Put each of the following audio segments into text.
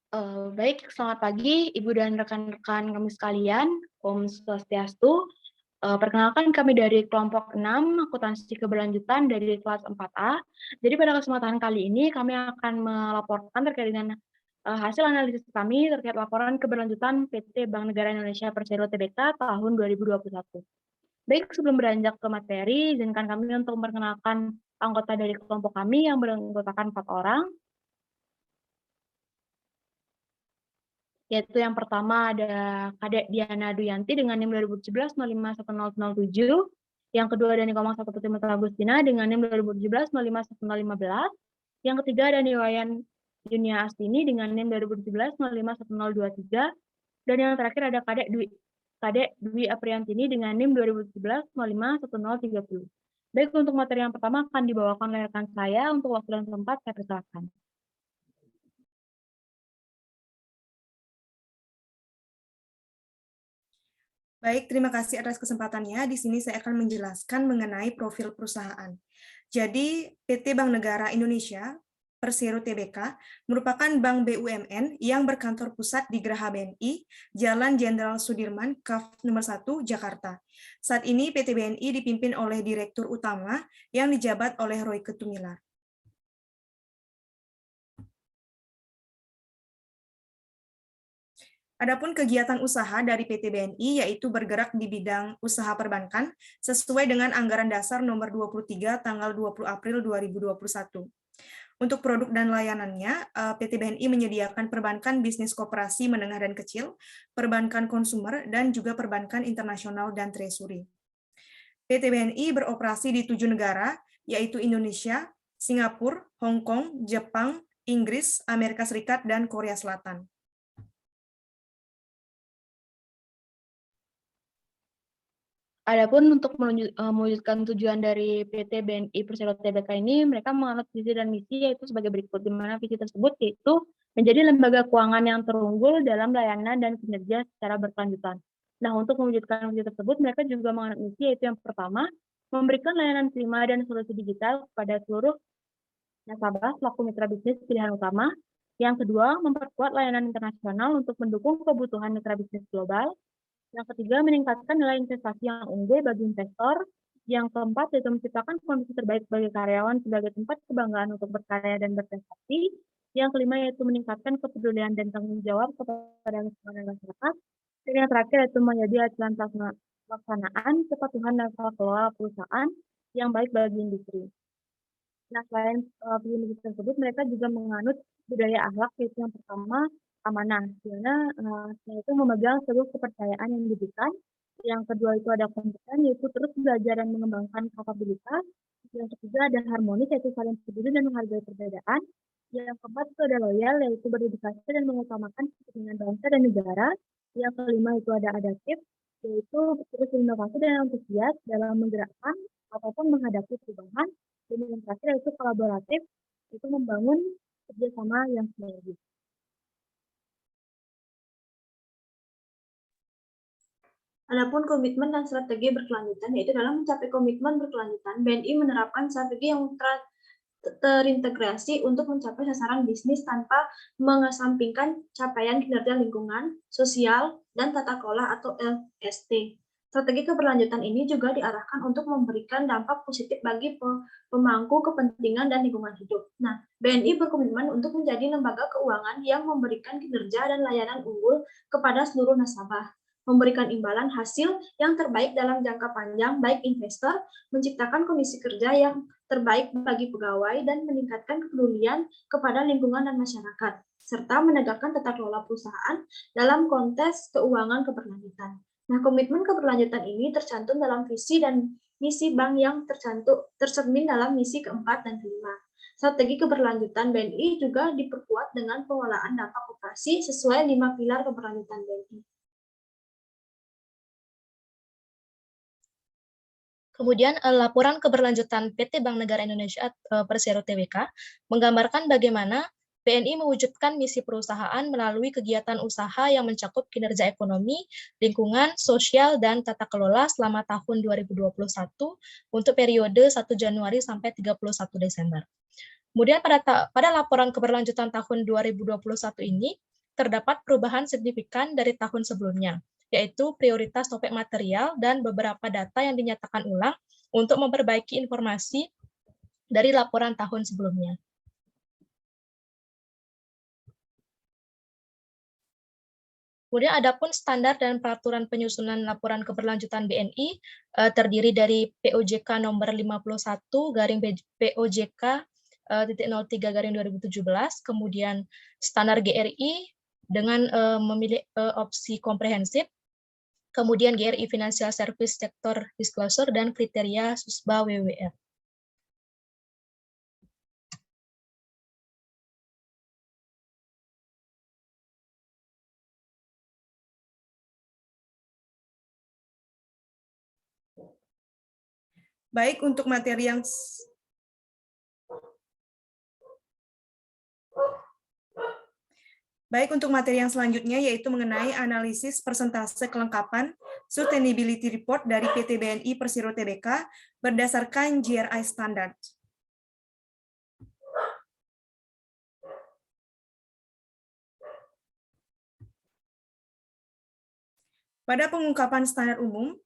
Baik, selamat pagi Ibu dan rekan-rekan kami sekalian, Om Swastiastu. Perkenalkan kami dari kelompok 6 akuntansi keberlanjutan dari kelas 4A. Jadi pada kesempatan kali ini kami akan melaporkan terkait dengan hasil analisis kami terkait laporan keberlanjutan PT Bank Negara Indonesia Persero Tbk tahun 2021. Baik, sebelum beranjak ke materi, izinkan kami untuk memperkenalkan anggota dari kelompok kami yang beranggotakan 4 orang. Yaitu yang pertama ada Kadek Diana Duyanti dengan NIM 2017 051007, yang kedua ada Niko Maksa Putri Mitra Agustina dengan NIM 2017 051015, yang ketiga ada Niwayan Junia Astini dengan NIM 2017 051023, dan yang terakhir ada Kadek Dwi Apriantini dengan NIM 2017 051030. Baik, untuk materi yang pertama akan dibawakan oleh rekan saya. Untuk waktu dan tempat saya persilakan. Baik, terima kasih atas kesempatannya. Di sini saya akan menjelaskan mengenai profil perusahaan. Jadi, PT Bank Negara Indonesia Persero Tbk merupakan bank BUMN yang berkantor pusat di Geraha BNI, Jalan Jenderal Sudirman, Kaf nomor 1, Jakarta. Saat ini PT BNI dipimpin oleh Direktur Utama yang dijabat oleh Roy Ketumilar. Adapun kegiatan usaha dari PT BNI yaitu bergerak di bidang usaha perbankan sesuai dengan anggaran dasar nomor 23 tanggal 20 April 2021. Untuk produk dan layanannya, PT BNI menyediakan perbankan bisnis koperasi menengah dan kecil, perbankan konsumer, dan juga perbankan internasional dan treasury. PT BNI beroperasi di 7 negara, yaitu Indonesia, Singapura, Hong Kong, Jepang, Inggris, Amerika Serikat, dan Korea Selatan. Adapun untuk mewujudkan tujuan dari PT BNI Persero Tbk ini, mereka menganut visi dan misi yaitu sebagai berikut, di mana visi tersebut yaitu menjadi lembaga keuangan yang terunggul dalam layanan dan kinerja secara berkelanjutan. Nah, untuk mewujudkan visi tersebut, mereka juga menganut misi yaitu yang pertama, memberikan layanan prima dan solusi digital kepada seluruh nasabah pelaku mitra bisnis pilihan utama. Yang kedua, memperkuat layanan internasional untuk mendukung kebutuhan mitra bisnis global. Yang ketiga, meningkatkan nilai investasi yang unggul bagi investor. Yang keempat, yaitu menciptakan kondisi terbaik bagi karyawan sebagai tempat kebanggaan untuk berkarya dan berprestasi. Yang kelima, yaitu meningkatkan kepedulian dan tanggung jawab kepada lingkungan masyarakat. Dan yang terakhir, yaitu menjadi acuan pelaksanaan kepatuhan dan tata kelola perusahaan yang baik bagi industri. Nah, selain visi tersebut, mereka juga menganut budaya akhlak, yaitu yang pertama amanah, di mana yaitu memegang seluruh kepercayaan yang diberikan. Yang kedua itu ada kompeten, yaitu terus belajar dan mengembangkan kapabilitas. Yang ketiga ada harmonis, yaitu saling peduli dan menghargai perbedaan. Yang keempat itu ada loyal, yaitu berdedikasi dan mengutamakan kepentingan bangsa dan negara. Yang kelima itu ada adaptif, yaitu terus berinovasi dan antusias dalam menggerakkan ataupun menghadapi perubahan. Dan yang terakhir itu kolaboratif, itu membangun kerjasama yang sinergis. Adapun komitmen dan strategi berkelanjutan, yaitu dalam mencapai komitmen berkelanjutan, BNI menerapkan strategi yang terintegrasi untuk mencapai sasaran bisnis tanpa mengesampingkan capaian kinerja lingkungan, sosial, dan tata kelola atau LST. Strategi keberlanjutan ini juga diarahkan untuk memberikan dampak positif bagi pemangku kepentingan dan lingkungan hidup. Nah, BNI berkomitmen untuk menjadi lembaga keuangan yang memberikan kinerja dan layanan unggul kepada seluruh nasabah, memberikan imbalan hasil yang terbaik dalam jangka panjang baik investor, menciptakan kondisi kerja yang terbaik bagi pegawai, dan meningkatkan kepedulian kepada lingkungan dan masyarakat, serta menegakkan tata kelola perusahaan dalam konteks keuangan keberlanjutan. Nah, komitmen keberlanjutan ini tercantum dalam visi dan misi bank yang tercermin dalam misi keempat dan kelima. Strategi keberlanjutan BNI juga diperkuat dengan pengelolaan dampak operasi sesuai 5 pilar keberlanjutan BNI. Kemudian laporan keberlanjutan PT Bank Negara Indonesia Persero Tbk menggambarkan bagaimana BNI mewujudkan misi perusahaan melalui kegiatan usaha yang mencakup kinerja ekonomi, lingkungan, sosial, dan tata kelola selama tahun 2021 untuk periode 1 Januari sampai 31 Desember. Kemudian pada laporan keberlanjutan tahun 2021 ini, terdapat perubahan signifikan dari tahun sebelumnya, yaitu prioritas topik material dan beberapa data yang dinyatakan ulang untuk memperbaiki informasi dari laporan tahun sebelumnya. Kemudian adapun standar dan peraturan penyusunan laporan keberlanjutan BNI terdiri dari POJK nomor 51 garing POJK titik 03 garing 2017, kemudian standar GRI dengan memilih opsi komprehensif, kemudian GRI Financial Service Sector Disclosure dan kriteria SUSBA WWF. Baik, untuk materi yang selanjutnya yaitu mengenai analisis persentase kelengkapan Sustainability Report dari PT BNI Persero Tbk berdasarkan GRI Standard. Pada pengungkapan standar umum,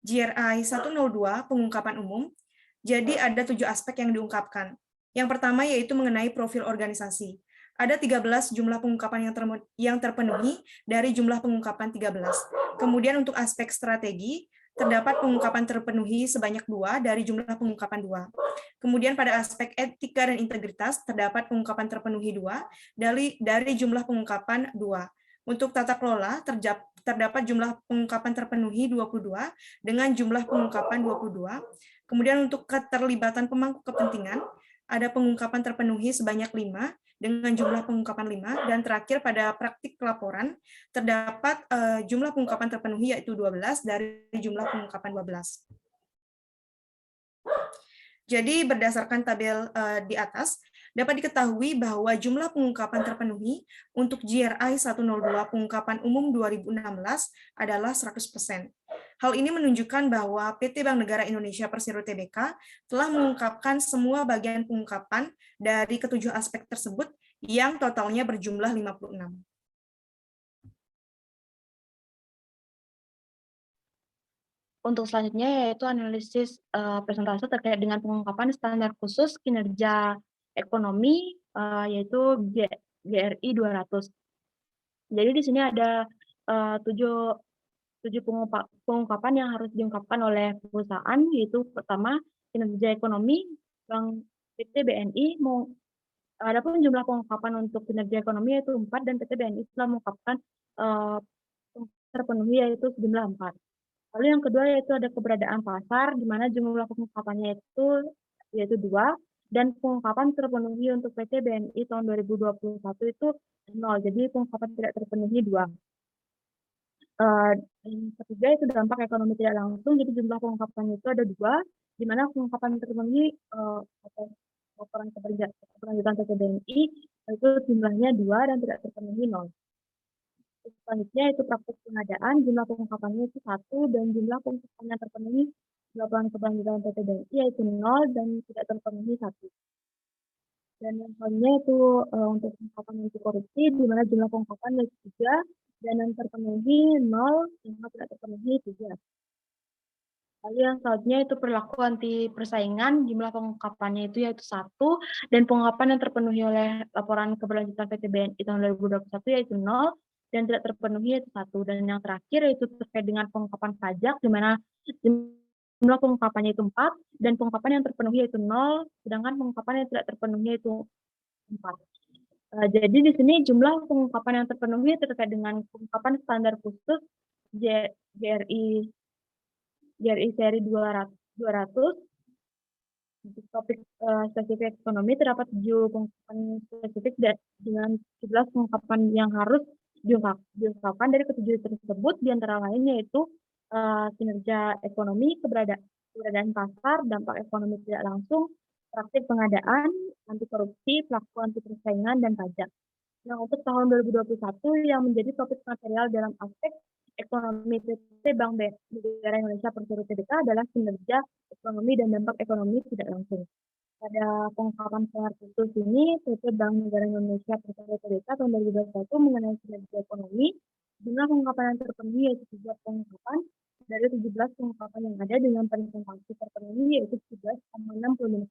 GRI 102 pengungkapan umum, jadi ada 7 aspek yang diungkapkan. Yang pertama yaitu mengenai profil organisasi. Ada 13 jumlah pengungkapan yang terpenuhi dari jumlah pengungkapan 13. Kemudian untuk aspek strategi, terdapat pengungkapan terpenuhi sebanyak 2 dari jumlah pengungkapan 2. Kemudian pada aspek etika dan integritas, terdapat pengungkapan terpenuhi 2 dari jumlah pengungkapan 2. Untuk tata kelola, terdapat jumlah pengungkapan terpenuhi 22 dengan jumlah pengungkapan 22. Kemudian untuk keterlibatan pemangku kepentingan, ada pengungkapan terpenuhi sebanyak 5 dengan jumlah pengungkapan 5, dan terakhir pada praktik pelaporan, terdapat jumlah pengungkapan terpenuhi yaitu 12 dari jumlah pengungkapan 12. Jadi berdasarkan tabel di atas, dapat diketahui bahwa jumlah pengungkapan terpenuhi untuk GRI 102 pengungkapan umum 2016 adalah 100%. Hal ini menunjukkan bahwa PT Bank Negara Indonesia Persero Tbk telah mengungkapkan semua bagian pengungkapan dari ketujuh aspek tersebut yang totalnya berjumlah 56. Untuk selanjutnya yaitu analisis persentase terkait dengan pengungkapan standar khusus kinerja ekonomi yaitu GRI 200. Jadi di sini ada 7 pengungkapan yang harus diungkapkan oleh perusahaan, yaitu pertama kinerja ekonomi. Bank PT BNI adapun jumlah pengungkapan untuk kinerja ekonomi yaitu 4, dan PT BNI telah mengungkapkan terpenuhi yaitu sejumlah 4. Lalu yang kedua yaitu ada keberadaan pasar, di mana jumlah pengungkapannya yaitu 2, dan pengungkapan terpenuhi untuk PT BNI tahun 2021 itu 0, jadi pengungkapan tidak terpenuhi 2. Yang ketiga itu dampak ekonomi tidak langsung, jadi jumlah pengungkapannya itu ada 2, di mana pengungkapan terpenuhi atau laporan keberlanjutan PT BNI itu jumlahnya 2 dan tidak terpenuhi 0. Selanjutnya itu praktik pengadaan, jumlah pengungkapannya itu 1, dan jumlah pengungkapan yang terpenuhi laporan keberlanjutan PT BNI yaitu 0 dan tidak terpenuhi 1. Dan yang selanjutnya itu untuk pengungkapan anti korupsi, di mana jumlah pengungkapan yaitu 3, dan yang terpenuhi 0, yang tidak terpenuhi 3. Lalu yang selanjutnya itu perilaku anti persaingan, jumlah pengungkapannya itu yaitu 1, dan pengungkapan yang terpenuhi oleh laporan keberlanjutan PT BNI tahun 2021 yaitu 0, dan tidak terpenuhi yaitu 1. Dan yang terakhir yaitu terkait dengan pengungkapan pajak, di mana jumlah pengungkapannya itu 4, dan pengungkapan yang terpenuhi yaitu 0, sedangkan pengungkapan yang tidak terpenuhi itu 4. Jadi di sini jumlah pengungkapan yang terpenuhi terkait dengan pengungkapan standar khusus GRI seri 200. Untuk topik spesifik ekonomi terdapat 7 pengungkapan spesifik dengan 17 pengungkapan yang harus diungkapkan dari ketujuh tersebut, di antara lain yaitu kinerja ekonomi, keberadaan pasar, dampak ekonomi tidak langsung, praktik pengadaan, anti korupsi, pelaku anti persaingan, dan pajak. Nah, untuk tahun 2021 yang menjadi topik material dalam aspek ekonomi PT Bank Negara Indonesia Persero Tbk adalah kinerja ekonomi dan dampak ekonomi tidak langsung. Pada pengungkapan secara khusus ini, PT Bank Negara Indonesia Persero TBK tahun 2021 mengenai kinerja ekonomi, jumlah pengungkapan yang terpenuhi yaitu 3 pengungkapan dari 17 pengungkapan yang ada dengan presentasi terpenuhi yaitu 17,65.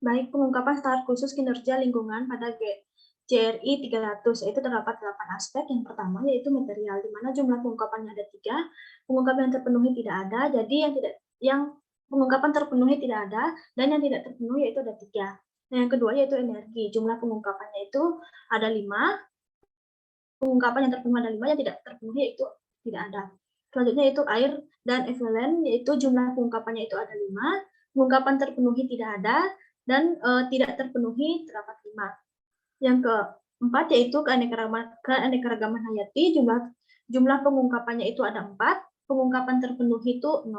Baik, pengungkapan standar khusus kinerja lingkungan pada JRI 300, yaitu terdapat 8 aspek. Yang pertama yaitu material, di mana jumlah pengungkapannya ada 3, pengungkapan yang terpenuhi tidak ada, jadi yang pengungkapan terpenuhi tidak ada, dan yang tidak terpenuhi yaitu ada 3. Nah, yang kedua yaitu energi, jumlah pengungkapannya itu ada 5, pengungkapan yang terpenuhi ada 5, yang tidak terpenuhi yaitu tidak ada. Selanjutnya yaitu air dan efluent, yaitu jumlah pengungkapannya itu ada 5, pengungkapan terpenuhi tidak ada, dan tidak terpenuhi terdapat 5. Yang keempat yaitu keanekaragaman hayati, jumlah pengungkapannya itu ada 4, pengungkapan terpenuhi itu 0,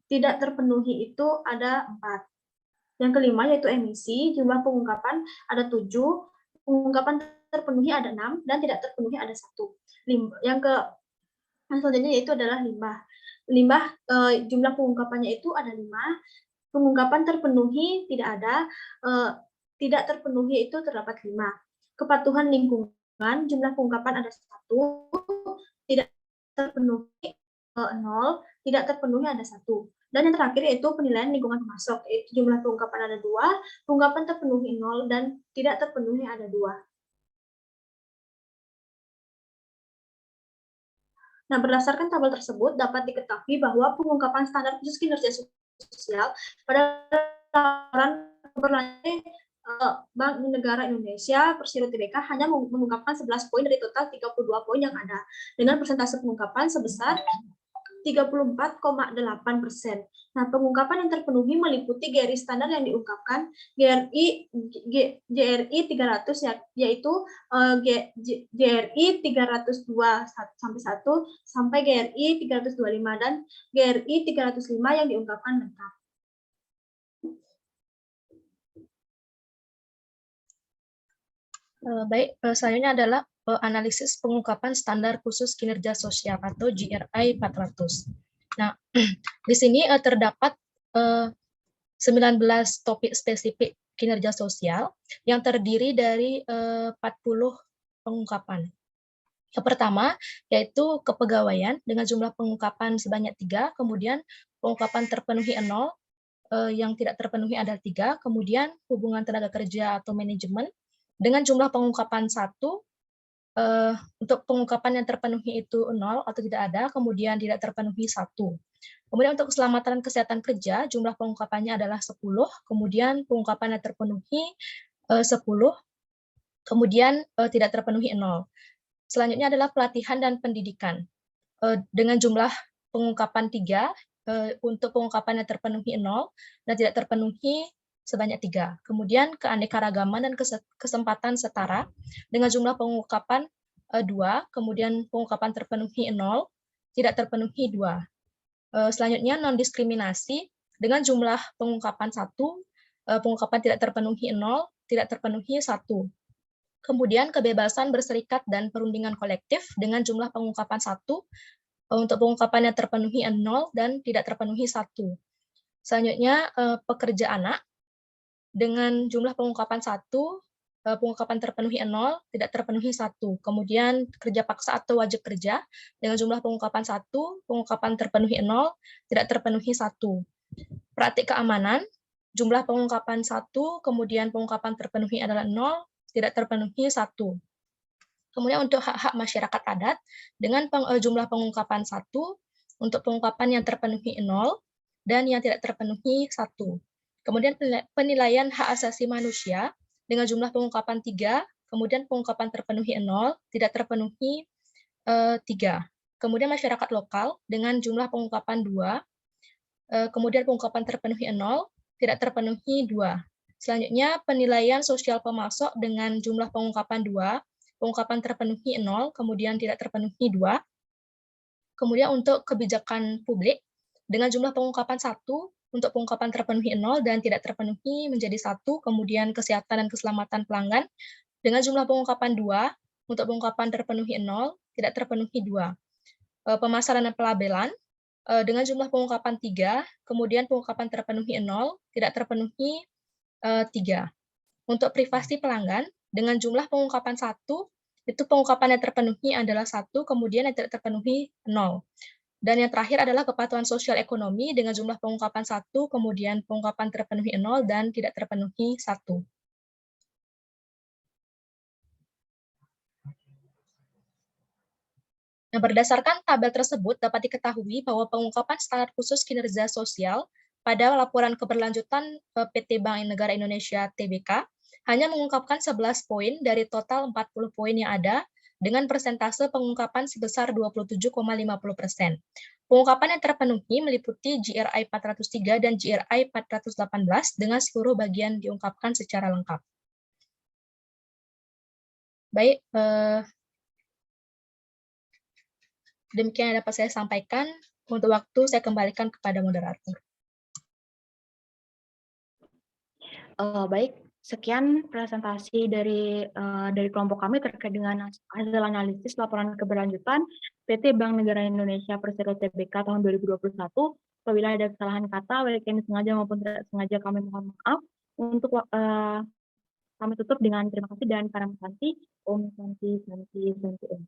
tidak terpenuhi itu ada 4. Yang kelima yaitu emisi, jumlah pengungkapan ada 7, pengungkapan terpenuhi ada 6, dan tidak terpenuhi ada 1. Yang selanjutnya yaitu adalah limbah. Limbah jumlah pengungkapannya itu ada 5, pengungkapan terpenuhi tidak ada, tidak terpenuhi itu terdapat 5. Kepatuhan lingkungan, jumlah pengungkapan ada 1, tidak terpenuhi 0, tidak terpenuhi ada 1. Dan yang terakhir yaitu penilaian lingkungan pemasok, yaitu jumlah pengungkapan ada 2, pengungkapan terpenuhi 0, dan tidak terpenuhi ada 2. Nah, berdasarkan tabel tersebut dapat diketahui bahwa pengungkapan standar khusus kinerja sosial pada laporan keberlanjutan Bank Negara Indonesia Persero TBK hanya mengungkapkan 11 poin dari total 32 poin yang ada, dengan persentase pengungkapan sebesar 34,8%. Nah, pengungkapan yang terpenuhi meliputi GRI standar yang diungkapkan, GRI 300 yaitu GRI 302 sampai 1 sampai GRI 325 dan GRI 305 yang diungkapkan lengkap. Baik, selanjutnya adalah analisis pengungkapan standar khusus kinerja sosial atau GRI 400. Nah, di sini terdapat 19 topik spesifik kinerja sosial yang terdiri dari 40 pengungkapan. Yang pertama yaitu kepegawaian dengan jumlah pengungkapan sebanyak 3, kemudian pengungkapan terpenuhi 0, yang tidak terpenuhi ada 3, kemudian hubungan tenaga kerja atau manajemen dengan jumlah pengungkapan 1, untuk pengungkapan yang terpenuhi itu 0 atau tidak ada, kemudian tidak terpenuhi 1. Kemudian untuk keselamatan dan kesehatan kerja, jumlah pengungkapannya adalah 10, kemudian pengungkapan yang terpenuhi 10, kemudian tidak terpenuhi 0. Selanjutnya adalah pelatihan dan pendidikan. Dengan jumlah pengungkapan 3, untuk pengungkapan yang terpenuhi 0 dan tidak terpenuhi sebanyak 3. Kemudian keanekaragaman dan kesempatan setara dengan jumlah pengungkapan 2, kemudian pengungkapan terpenuhi 0, tidak terpenuhi 2. Selanjutnya non-diskriminasi dengan jumlah pengungkapan 1, pengungkapan tidak terpenuhi 0, tidak terpenuhi 1. Kemudian kebebasan berserikat dan perundingan kolektif dengan jumlah pengungkapan 1, untuk pengungkapan yang terpenuhi 0 dan tidak terpenuhi 1. Selanjutnya pekerja anak dengan jumlah pengungkapan 1, pengungkapan terpenuhi 0, tidak terpenuhi 1. Kemudian kerja paksa atau wajib kerja dengan jumlah pengungkapan 1, pengungkapan terpenuhi 0, tidak terpenuhi 1. Praktik keamanan, jumlah pengungkapan 1, kemudian pengungkapan terpenuhi adalah 0, tidak terpenuhi 1. Kemudian untuk hak-hak masyarakat adat dengan jumlah pengungkapan 1, untuk pengungkapan yang terpenuhi 0, dan yang tidak terpenuhi 1. Kemudian penilaian hak asasi manusia dengan jumlah pengungkapan 3, kemudian pengungkapan terpenuhi 0, tidak terpenuhi 3. Kemudian masyarakat lokal dengan jumlah pengungkapan 2, kemudian pengungkapan terpenuhi 0, tidak terpenuhi 2. Selanjutnya penilaian sosial pemasok dengan jumlah pengungkapan 2, pengungkapan terpenuhi 0, kemudian tidak terpenuhi 2. Kemudian untuk kebijakan publik dengan jumlah pengungkapan 1, untuk pengungkapan terpenuhi 0 dan tidak terpenuhi menjadi 1, kemudian kesehatan dan keselamatan pelanggan dengan jumlah pengungkapan 2, Untuk pengungkapan terpenuhi 0, tidak terpenuhi 2. Pemasaran dan pelabelan, dengan jumlah pengungkapan 3, kemudian pengungkapan terpenuhi 0, tidak terpenuhi 3. Untuk privasi pelanggan, dengan jumlah pengungkapan 1, itu pengungkapan yang terpenuhi adalah 1, kemudian yang tidak terpenuhi 0. Dan yang terakhir adalah kepatuhan sosial ekonomi dengan jumlah pengungkapan 1, kemudian pengungkapan terpenuhi 0, dan tidak terpenuhi 1. Nah, berdasarkan tabel tersebut dapat diketahui bahwa pengungkapan standar khusus kinerja sosial pada laporan keberlanjutan PT Bank Negara Indonesia (TBK) hanya mengungkapkan 11 poin dari total 40 poin yang ada dengan persentase pengungkapan sebesar 27,50%. Pengungkapan yang terpenuhi meliputi GRI 403 dan GRI 418 dengan seluruh bagian diungkapkan secara lengkap. Baik, demikian yang dapat saya sampaikan. Untuk waktu, saya kembalikan kepada moderator. Baik, sekian presentasi dari kelompok kami terkait dengan hasil analisis laporan keberlanjutan PT Bank Negara Indonesia Persero TBK tahun 2021. Apabila ada kesalahan kata, baik yang disengaja maupun tidak sengaja, kami mohon maaf. Untuk kami tutup dengan terima kasih dan para Santi, Om Santi, Santi, Santi, Om.